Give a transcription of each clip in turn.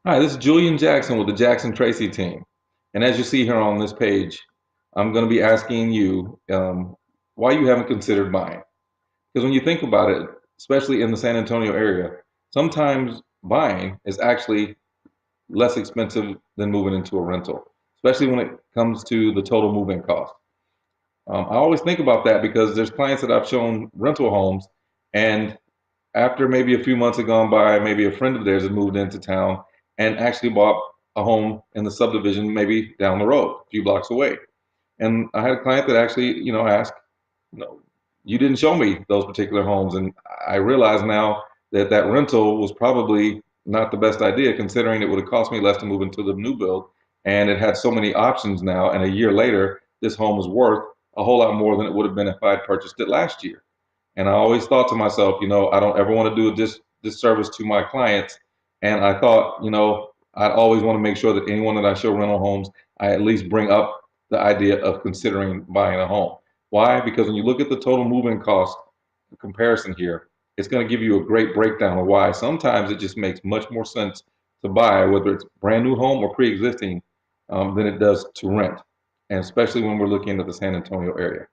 Hi, this is Julian Jackson with the Jackson Tracy team. And as you see here on this page, I'm going to be asking you why you haven't considered buying. Because when you think about it, especially in the San Antonio area, sometimes buying is actually less expensive than moving into a rental, especially when it comes to the total move-in cost. I always think about that because there's clients that I've shown rental homes, and after maybe a few months had gone by, maybe a friend of theirs had moved into town and actually bought a home in the subdivision, maybe down the road, a few blocks away. And I had a client that actually, asked, you know, you didn't show me those particular homes. And I realize now that that rental was probably not the best idea, considering it would have cost me less to move into the new build. And it had so many options now. And a year later, this home was worth a whole lot more than it would have been if I had purchased it last year. And I always thought to myself, I don't ever want to do a disservice to my clients. And I thought, I'd always want to make sure that anyone that I show rental homes, I at least bring up the idea of considering buying a home. Why? Because when you look at the total move-in cost comparison here, it's going to give you a great breakdown of why sometimes it just makes much more sense to buy, whether it's brand new home or pre-existing, than it does to rent. And especially when we're looking at the San Antonio area.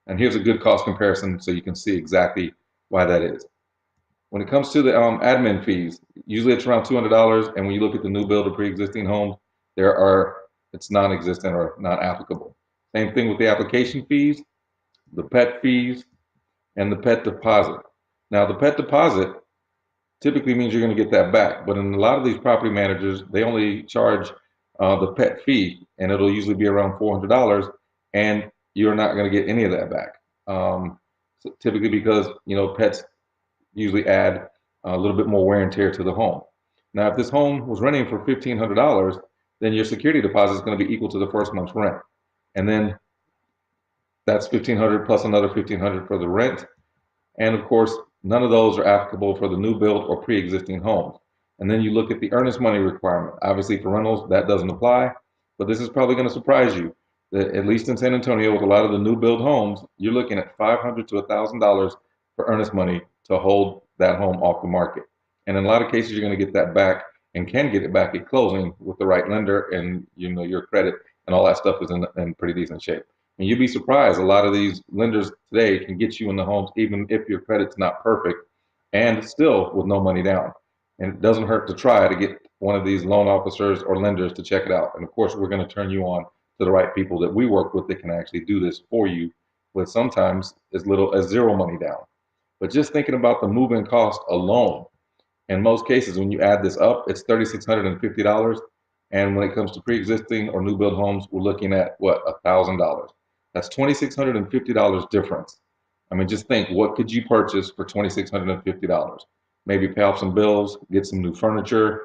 And here's a good cost comparison so you can see exactly why that is. When it comes to the admin fees, usually it's around $200. And when you look at the new build or pre-existing homes, it's non-existent or not applicable. Same thing with the application fees, the pet fees, and the pet deposit. Now, the pet deposit typically means you're going to get that back. But in a lot of these property managers, they only charge the pet fee, and it'll usually be around $400, and you're not going to get any of that back. So typically, because pets usually add a little bit more wear and tear to the home. Now, if this home was renting for $1,500, then your security deposit is going to be equal to the first month's rent, and then that's 1,500 plus another 1,500 for the rent. And of course, none of those are applicable for the new build or pre-existing homes. And then you look at the earnest money requirement. Obviously, for rentals, that doesn't apply, but this is probably going to surprise you that at least in San Antonio, with a lot of the new build homes, you're looking at $500 to $1,000 for earnest money to hold that home off the market. And in a lot of cases, you're going to get that back and can get it back at closing with the right lender, and your credit and all that stuff is in pretty decent shape. And you'd be surprised, a lot of these lenders today can get you in the homes even if your credit's not perfect and still with no money down. And it doesn't hurt to try to get one of these loan officers or lenders to check it out. And of course, we're going to turn you on to the right people that we work with that can actually do this for you with sometimes as little as zero money down. But just thinking about the move-in cost alone, in most cases, when you add this up, it's $3,650. And when it comes to pre-existing or new build homes, we're looking at what, $1,000. That's $2,650 difference. I mean, just think, what could you purchase for $2,650? Maybe pay off some bills, get some new furniture,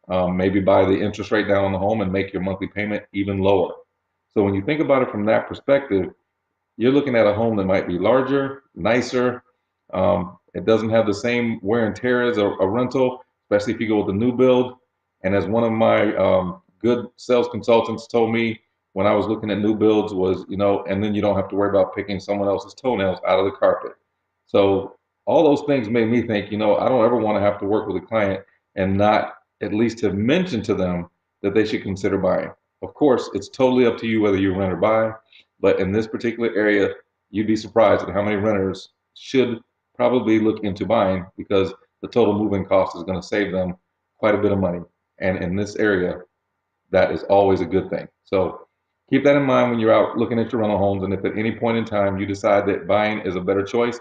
maybe buy the interest rate down on the home and make your monthly payment even lower. So when you think about it from that perspective, you're looking at a home that might be larger, nicer. It doesn't have the same wear and tear as a rental, especially if you go with a new build. And as one of my good sales consultants told me when I was looking at new builds was, and then you don't have to worry about picking someone else's toenails out of the carpet. So all those things made me think, I don't ever want to have to work with a client and not at least have mentioned to them that they should consider buying. Of course, it's totally up to you whether you rent or buy. But in this particular area, you'd be surprised at how many renters should probably look into buying because the total moving cost is going to save them quite a bit of money. And in this area, that is always a good thing. So keep that in mind when you're out looking at your rental homes. And if at any point in time you decide that buying is a better choice,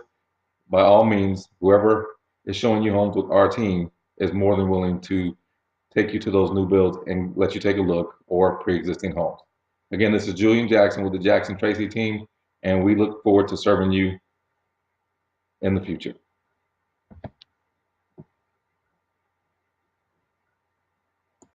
by all means, whoever is showing you homes with our team is more than willing to take you to those new builds and let you take a look or pre-existing homes. Again, this is Julian Jackson with the Jackson Tracy team, and we look forward to serving you in the future.